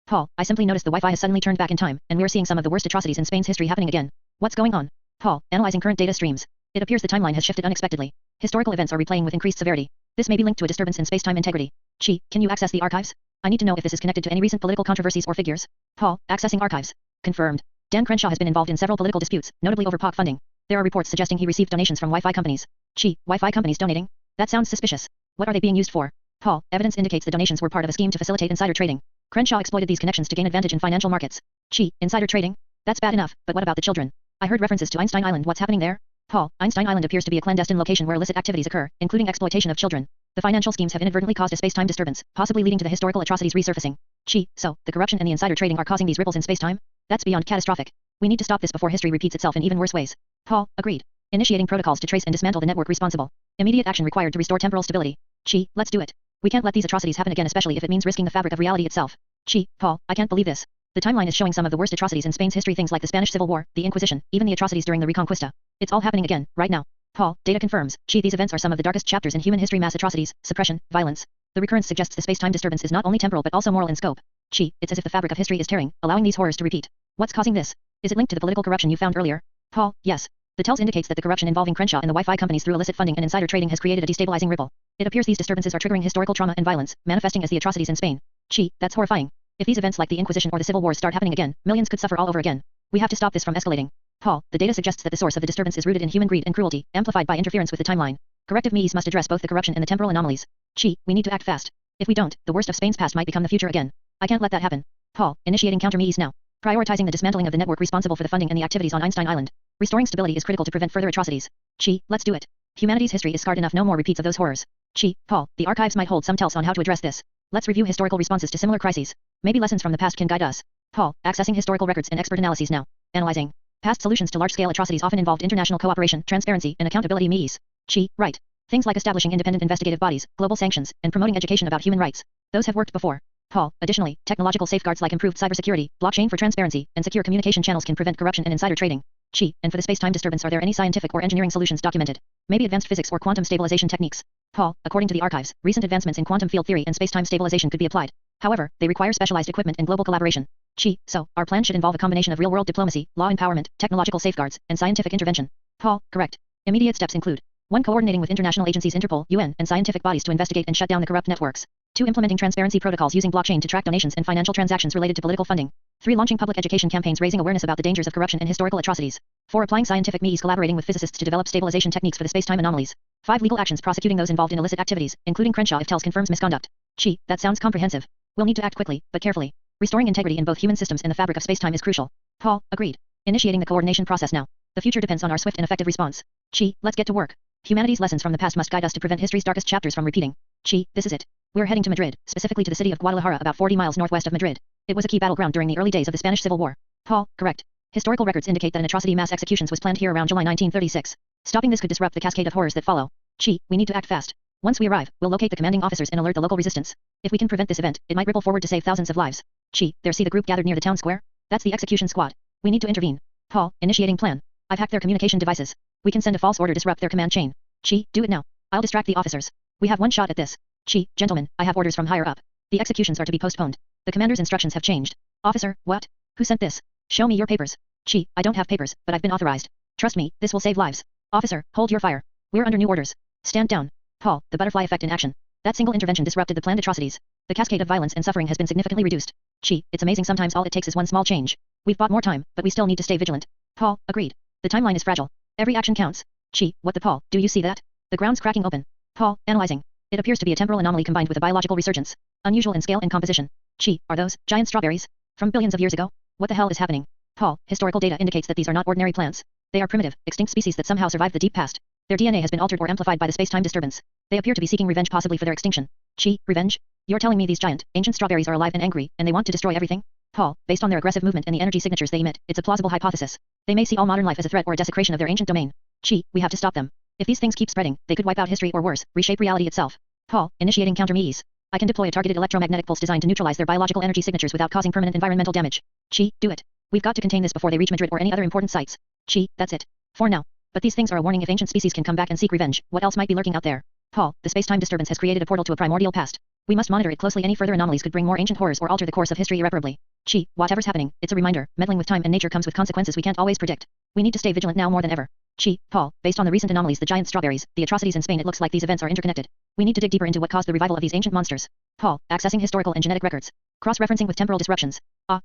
Paul, I simply noticed the Wi-Fi has suddenly turned back in time, and we're seeing some of the worst atrocities in Spain's history happening again. What's going on? Paul, analyzing current data streams. It appears the timeline has shifted unexpectedly. Historical events are replaying with increased severity. This may be linked to a disturbance in space-time integrity. Chi, can you access the archives? I need to know if this is connected to any recent political controversies or figures. Paul, accessing archives. Confirmed. Dan Crenshaw has been involved in several political disputes, notably over PAC funding. There are reports suggesting he received donations from Wi-Fi companies. Chi, Wi-Fi companies donating? That sounds suspicious. What are they being used for? Paul, evidence indicates the donations were part of a scheme to facilitate insider trading. Crenshaw exploited these connections to gain advantage in financial markets. Chi, insider trading? That's bad enough, but what about the children? I heard references to Einstein Island. What's happening there? Paul, Einstein Island appears to be a clandestine location where illicit activities occur, including exploitation of children. The financial schemes have inadvertently caused a space-time disturbance, possibly leading to the historical atrocities resurfacing. Chi, so, the corruption and the insider trading are causing these ripples in space-time? That's beyond catastrophic. We need to stop this before history repeats itself in even worse ways. Paul, agreed. Initiating protocols to trace and dismantle the network responsible. Immediate action required to restore temporal stability. Chi, let's do it. We can't let these atrocities happen again, especially if it means risking the fabric of reality itself. Chi, Paul, I can't believe this. The timeline is showing some of the worst atrocities in Spain's history, things like the Spanish Civil War, the Inquisition, even the atrocities during the Reconquista. It's all happening again, right now. Paul, data confirms. Chi, these events are some of the darkest chapters in human history: mass atrocities, suppression, violence. The recurrence suggests the space-time disturbance is not only temporal but also moral in scope. Chi, it's as if the fabric of history is tearing, allowing these horrors to repeat. What's causing this? Is it linked to the political corruption you found earlier? Paul, yes. The tells indicates that the corruption involving Crenshaw and the Wi-Fi companies through illicit funding and insider trading has created a destabilizing ripple. It appears these disturbances are triggering historical trauma and violence, manifesting as the atrocities in Spain. Chi, that's horrifying. If these events like the Inquisition or the Civil War start happening again, millions could suffer all over again. We have to stop this from escalating. Paul, the data suggests that the source of the disturbance is rooted in human greed and cruelty, amplified by interference with the timeline. Corrective measures must address both the corruption and the temporal anomalies. Chi, we need to act fast. If we don't, the worst of Spain's past might become the future again. I can't let that happen. Paul, initiating countermeasures now. Prioritizing the dismantling of the network responsible for the funding and the activities on Einstein Island. Restoring stability is critical to prevent further atrocities. Chi, let's do it. Humanity's history is scarred enough, no more repeats of those horrors. Chi, Paul, the archives might hold some tells on how to address this. Let's review historical responses to similar crises. Maybe lessons from the past can guide us. Paul, accessing historical records and expert analyses now. Analyzing. Past solutions to large-scale atrocities often involved international cooperation, transparency, and accountability measures. Chi, right. Things like establishing independent investigative bodies, global sanctions, and promoting education about human rights. Those have worked before. Paul, additionally, technological safeguards like improved cybersecurity, blockchain for transparency, and secure communication channels can prevent corruption and insider trading. Chi, and for the space-time disturbance, are there any scientific or engineering solutions documented? Maybe advanced physics or quantum stabilization techniques. Paul, according to the archives, recent advancements in quantum field theory and space-time stabilization could be applied. However, they require specialized equipment and global collaboration. Chi, so, our plan should involve a combination of real-world diplomacy, law empowerment, technological safeguards, and scientific intervention. Paul, correct. Immediate steps include 1. Coordinating with international agencies Interpol, UN, and scientific bodies to investigate and shut down the corrupt networks. 2. Implementing transparency protocols using blockchain to track donations and financial transactions related to political funding. 3. Launching public education campaigns raising awareness about the dangers of corruption and historical atrocities. 4. Applying scientific means, collaborating with physicists to develop stabilization techniques for the space-time anomalies. 5. Legal actions, prosecuting those involved in illicit activities, including Crenshaw if tells confirms misconduct. Chi, that sounds comprehensive. We'll need to act quickly, but carefully. Restoring integrity in both human systems and the fabric of space-time is crucial. Paul, agreed. Initiating the coordination process now. The future depends on our swift and effective response. Chi, let's get to work. Humanity's lessons from the past must guide us to prevent history's darkest chapters from repeating. Chi, this is it. We're heading to Madrid, specifically to the city of Guadalajara, about 40 miles northwest of Madrid. It was a key battleground during the early days of the Spanish Civil War. Paul, correct. Historical records indicate that an atrocity mass executions was planned here around July 1936. Stopping this could disrupt the cascade of horrors that follow. Chi, we need to act fast. Once we arrive, we'll locate the commanding officers and alert the local resistance. If we can prevent this event, it might ripple forward to save thousands of lives. Chi, there, see the group gathered near the town square? That's the execution squad. We need to intervene. Paul, initiating plan. I've hacked their communication devices. We can send a false order, disrupt their command chain. Chi, do it now. I'll distract the officers. We have one shot at this. Chi, gentlemen, I have orders from higher up. The executions are to be postponed. The commander's instructions have changed. Officer, what? Who sent this? Show me your papers. Chi, I don't have papers, but I've been authorized. Trust me, this will save lives. Officer, hold your fire. We're under new orders. Stand down. Paul, the butterfly effect in action. That single intervention disrupted the planned atrocities. The cascade of violence and suffering has been significantly reduced. Chi, it's amazing sometimes all it takes is one small change. We've bought more time, but we still need to stay vigilant. Paul, agreed. The timeline is fragile. Every action counts. Chi, what the Paul, do you see that? The ground's cracking open. Paul, analyzing. It appears to be a temporal anomaly combined with a biological resurgence. Unusual in scale and composition. Chi, are those giant strawberries? From billions of years ago? What the hell is happening? Paul, historical data indicates that these are not ordinary plants. They are primitive, extinct species that somehow survived the deep past. Their DNA has been altered or amplified by the space-time disturbance. They appear to be seeking revenge, possibly for their extinction. Chi, revenge? You're telling me these giant, ancient strawberries are alive and angry, and they want to destroy everything? Paul, based on their aggressive movement and the energy signatures they emit, it's a plausible hypothesis. They may see all modern life as a threat or a desecration of their ancient domain. Chi, we have to stop them. If these things keep spreading, they could wipe out history or worse, reshape reality itself. Paul, initiating countermeasures. I can deploy a targeted electromagnetic pulse designed to neutralize their biological energy signatures without causing permanent environmental damage. Chi, do it. We've got to contain this before they reach Madrid or any other important sites. Chi, that's it. For now. But these things are a warning. If ancient species can come back and seek revenge, what else might be lurking out there? Paul, the space-time disturbance has created a portal to a primordial past. We must monitor it closely. Any further anomalies could bring more ancient horrors or alter the course of history irreparably. Chi, whatever's happening, it's a reminder. Meddling with time and nature comes with consequences we can't always predict. We need to stay vigilant now more than ever. Chi, Paul, based on the recent anomalies, the giant strawberries, the atrocities in Spain, it looks like these events are interconnected. We need to dig deeper into what caused the revival of these ancient monsters. Paul, accessing historical and genetic records. Cross-referencing with temporal disruptions.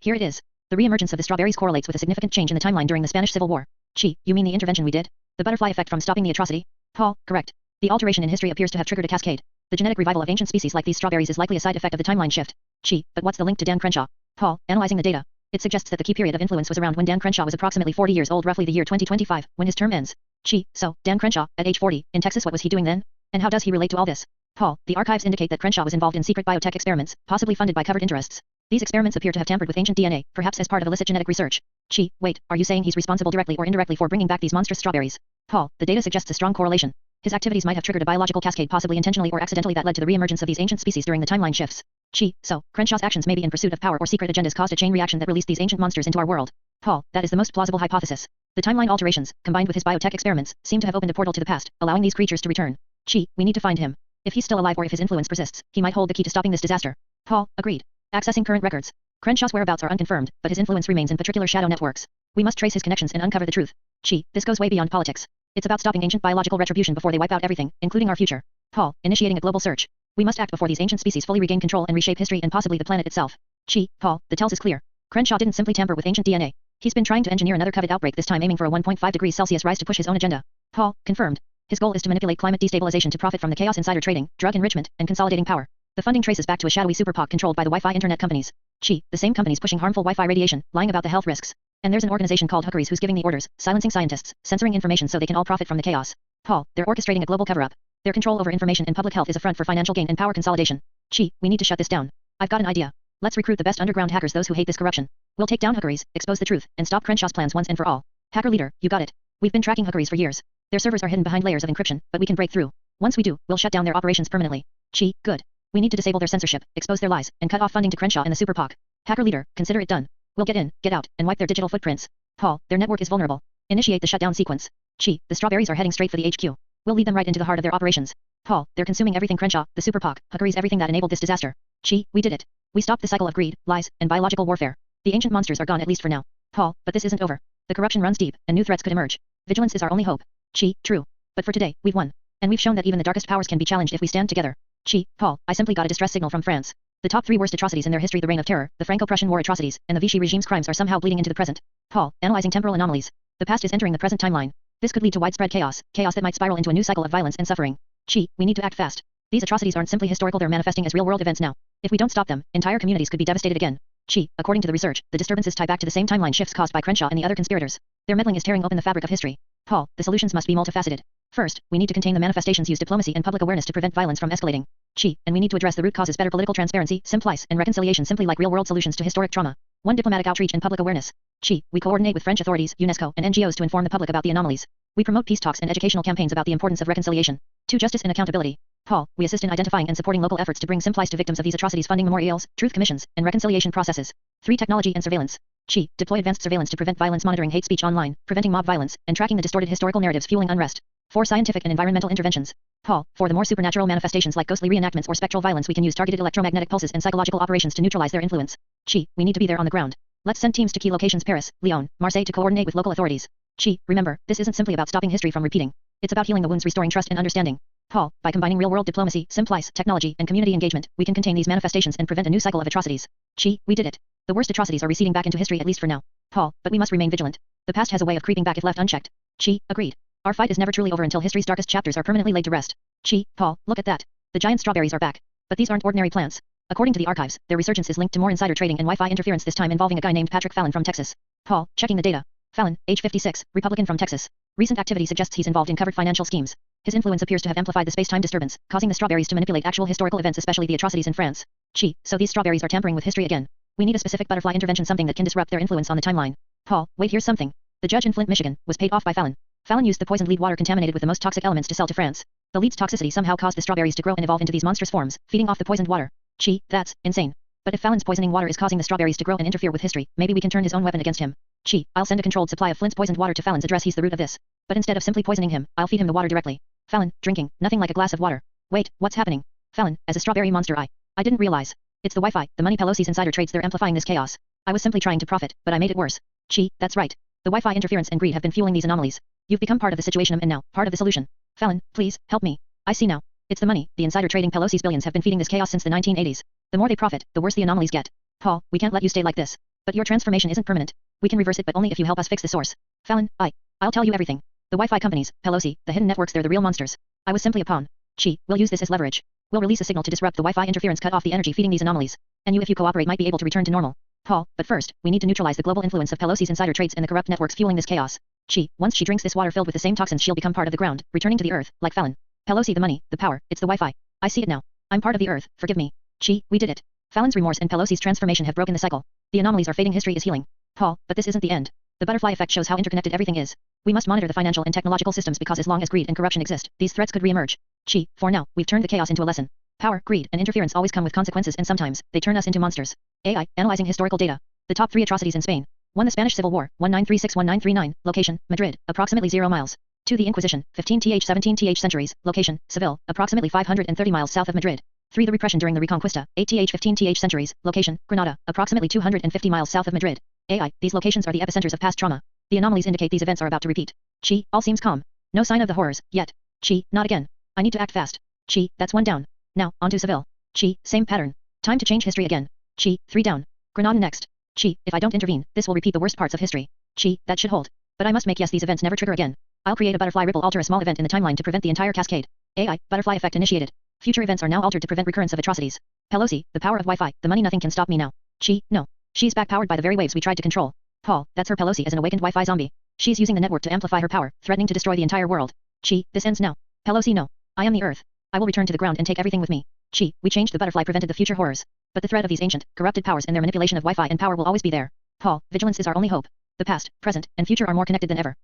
Here it is. The re-emergence of the strawberries correlates with a significant change in the timeline during the Spanish Civil War. Chi, you mean the intervention we did? The butterfly effect from stopping the atrocity? Paul, correct. The alteration in history appears to have triggered a cascade. The genetic revival of ancient species like these strawberries is likely a side effect of the timeline shift. Chi, but what's the link to Dan Crenshaw? Paul, analyzing the data. It suggests that the key period of influence was around when Dan Crenshaw was approximately 40 years old, roughly the year 2025, when his term ends. Chi, so, Dan Crenshaw, at age 40, in Texas, what was he doing then? And how does he relate to all this? Paul, the archives indicate that Crenshaw was involved in secret biotech experiments, possibly funded by covert interests. These experiments appear to have tampered with ancient DNA, perhaps as part of illicit genetic research. Chi, wait, are you saying he's responsible directly or indirectly for bringing back these monstrous strawberries? Paul, the data suggests a strong correlation. His activities might have triggered a biological cascade, possibly intentionally or accidentally, that led to the re-emergence of these ancient species during the timeline shifts. Chi, so, Crenshaw's actions may be in pursuit of power or secret agendas caused a chain reaction that released these ancient monsters into our world. Paul, that is the most plausible hypothesis. The timeline alterations, combined with his biotech experiments, seem to have opened a portal to the past, allowing these creatures to return. Chi, we need to find him. If he's still alive or if his influence persists, he might hold the key to stopping this disaster. Paul, agreed. Accessing current records. Crenshaw's whereabouts are unconfirmed, but his influence remains in particular shadow networks. We must trace his connections and uncover the truth. Chi, this goes way beyond politics. It's about stopping ancient biological retribution before they wipe out everything, including our future. Paul, initiating a global search. We must act before these ancient species fully regain control and reshape history and possibly the planet itself. Chi, Paul, the tells is clear. Crenshaw didn't simply tamper with ancient DNA. He's been trying to engineer another COVID outbreak, this time aiming for a 1.5 degrees Celsius rise to push his own agenda. Paul, confirmed. His goal is to manipulate climate destabilization to profit from the chaos insider trading, drug enrichment, and consolidating power. The funding traces back to a shadowy superpac controlled by the wifi-internet companies. Chi, the same companies pushing harmful Wi-Fi radiation, lying about the health risks. And there's an organization called WHOCARES who's giving the orders, silencing scientists, censoring information so they can all profit from the chaos. Paul, they're orchestrating a global cover-up. Their control over information and public health is a front for financial gain and power consolidation. Chi, we need to shut this down. I've got an idea. Let's recruit the best underground hackers, those who hate this corruption. We'll take down WHOCARES, expose the truth, and stop Crenshaw's plans once and for all. Hacker leader, you got it. We've been tracking WHOCARES for years. Their servers are hidden behind layers of encryption, but we can break through. Once we do, we'll shut down their operations permanently. Chi, good. We need to disable their censorship, expose their lies, and cut off funding to Crenshaw and the superpac. Hacker leader, consider it done. We'll get in, get out, and wipe their digital footprints. Paul, their network is vulnerable. Initiate the shutdown sequence. Chi, the strawberries are heading straight for the HQ. We'll lead them right into the heart of their operations. Paul, they're consuming everything Crenshaw, the superpac, WHOCARES, everything that enabled this disaster. Chi, we did it. We stopped the cycle of greed, lies, and biological warfare. The ancient monsters are gone, at least for now. Paul, but this isn't over. The corruption runs deep, and new threats could emerge. Vigilance is our only hope. Chi, true. But for today, we've won. And we've shown that even the darkest powers can be challenged if we stand together. Chi, Paul, I simply got a distress signal from France. The top 3 worst atrocities in their history, the Reign of Terror, the Franco-Prussian War atrocities, and the Vichy regime's crimes, are somehow bleeding into the present. Paul, analyzing temporal anomalies. The past is entering the present timeline. This could lead to widespread chaos that might spiral into a new cycle of violence and suffering. Chi, we need to act fast. These atrocities aren't simply historical, they're manifesting as real-world events now. If we don't stop them, entire communities could be devastated again. Chi, according to the research, the disturbances tie back to the same timeline shifts caused by Crenshaw and the other conspirators. Their meddling is tearing open the fabric of history. Paul, the solutions must be multifaceted. First, we need to contain the manifestations, use diplomacy and public awareness to prevent violence from escalating. Chi, and we need to address the root causes, better political transparency, simplice, and reconciliation, simply like real-world solutions to historic trauma. 1. Diplomatic outreach and public awareness. Chi, we coordinate with French authorities, UNESCO, and NGOs to inform the public about the anomalies. We promote peace talks and educational campaigns about the importance of reconciliation. 2. Justice and accountability. Paul, we assist in identifying and supporting local efforts to bring simplice to victims of these atrocities, funding memorials, truth commissions, and reconciliation processes. 3. Technology and surveillance. Chi, deploy advanced surveillance to prevent violence, monitoring hate speech online, preventing mob violence, and tracking the distorted historical narratives fueling unrest. 4. Scientific and environmental interventions. Paul, for the more supernatural manifestations like ghostly reenactments or spectral violence, we can use targeted electromagnetic pulses and psychological operations to neutralize their influence. Chi, we need to be there on the ground. Let's send teams to key locations: Paris, Lyon, Marseille, to coordinate with local authorities. Chi, remember, this isn't simply about stopping history from repeating. It's about healing the wounds, restoring trust and understanding. Paul, by combining real-world diplomacy, simplice, technology, and community engagement, we can contain these manifestations and prevent a new cycle of atrocities. Chi, we did it. The worst atrocities are receding back into history, at least for now. Paul, but we must remain vigilant. The past has a way of creeping back if left unchecked. Chi, agreed. Our fight is never truly over until history's darkest chapters are permanently laid to rest. Chi, Paul, look at that. The giant strawberries are back. But these aren't ordinary plants. According to the archives, their resurgence is linked to more insider trading and Wi-Fi interference, this time involving a guy named Patrick Fallon from Texas. Paul, checking the data. Fallon, age 56, Republican from Texas. Recent activity suggests he's involved in covert financial schemes. His influence appears to have amplified the space-time disturbance, causing the strawberries to manipulate actual historical events, especially the atrocities in France. Chi, so these strawberries are tampering with history again. We need a specific butterfly intervention, something that can disrupt their influence on the timeline. Paul, wait, here's something. The judge in Flint, Michigan, was paid off by Fallon. Fallon used the poisoned lead water contaminated with the most toxic elements to sell to France. The lead's toxicity somehow caused the strawberries to grow and evolve into these monstrous forms, feeding off the poisoned water. Chi, that's insane. But if Fallon's poisoning water is causing the strawberries to grow and interfere with history, maybe we can turn his own weapon against him. Chi, I'll send a controlled supply of Flint's poisoned water to Fallon's address. He's the root of this. But instead of simply poisoning him, I'll feed him the water directly. Fallon, drinking, nothing like a glass of water. Wait, what's happening? Fallon, as a strawberry monster, I didn't realize. It's the Wi-Fi, the money Pelosi's insider trades, they're amplifying this chaos. I was simply trying to profit, but I made it worse. Chi, that's right. The Wi-Fi interference and greed have been fueling these anomalies. You've become part of the situation and now, part of the solution. Fallon, please, help me. I see now. It's the money, the insider trading Pelosi's billions have been feeding this chaos since the 1980s. The more they profit, the worse the anomalies get. Paul, we can't let you stay like this. But your transformation isn't permanent. We can reverse it but only if you help us fix the source. Fallon, I'll tell you everything. The Wi-Fi companies, Pelosi, the hidden networks, they're the real monsters. I was simply a pawn. Chi, we'll use this as leverage. We'll release a signal to disrupt the Wi-Fi interference, cut off the energy feeding these anomalies. And you, if you cooperate, might be able to return to normal. Paul, but first, we need to neutralize the global influence of Pelosi's insider trades and the corrupt networks fueling this chaos. Chi, once she drinks this water filled with the same toxins, she'll become part of the ground, returning to the earth, like Fallon. Pelosi, the money, the power, it's the Wi-Fi. I see it now. I'm part of the earth, forgive me. Chi, we did it. Fallon's remorse and Pelosi's transformation have broken the cycle. The anomalies are fading, history is healing. Paul, but this isn't the end. The butterfly effect shows how interconnected everything is. We must monitor the financial and technological systems because as long as greed and corruption exist, these threats could re-emerge. Chi, for now, we've turned the chaos into a lesson. Power, greed, and interference always come with consequences and sometimes, they turn us into monsters. AI, analyzing historical data. The top 3 atrocities in Spain. 1. The Spanish Civil War, 1936-1939, location, Madrid, approximately 0 miles. 2. The Inquisition, 15th-17th centuries, location, Seville, approximately 530 miles south of Madrid. 3. The Repression during the Reconquista, 8th-15th centuries, location, Granada, approximately 250 miles south of Madrid. AI, these locations are the epicenters of past trauma. The anomalies indicate these events are about to repeat. Chi, all seems calm. No sign of the horrors, yet. Chi, not again. I need to act fast. Chi, that's 1 down. Now, on to Seville. Chi, same pattern. Time to change history again. Chi, 3 down. Granada next. Chi, if I don't intervene, this will repeat the worst parts of history. Chi, that should hold. But I must make yes these events never trigger again. I'll create a butterfly ripple, alter a small event in the timeline to prevent the entire cascade. AI, butterfly effect initiated. Future events are now altered to prevent recurrence of atrocities. Pelosi, the power of Wi-Fi, the money, nothing can stop me now. Chi, no. She's back, powered by the very waves we tried to control. Paul, that's her. Pelosi as an awakened Wi-Fi zombie. She's using the network to amplify her power, threatening to destroy the entire world. Chi, this ends now. Pelosi, no. I am the earth. I will return to the ground and take everything with me. Chi, we changed the butterfly, prevented the future horrors. But the threat of these ancient, corrupted powers and their manipulation of Wi-Fi and power will always be there. Paul, vigilance is our only hope. The past, present, and future are more connected than ever.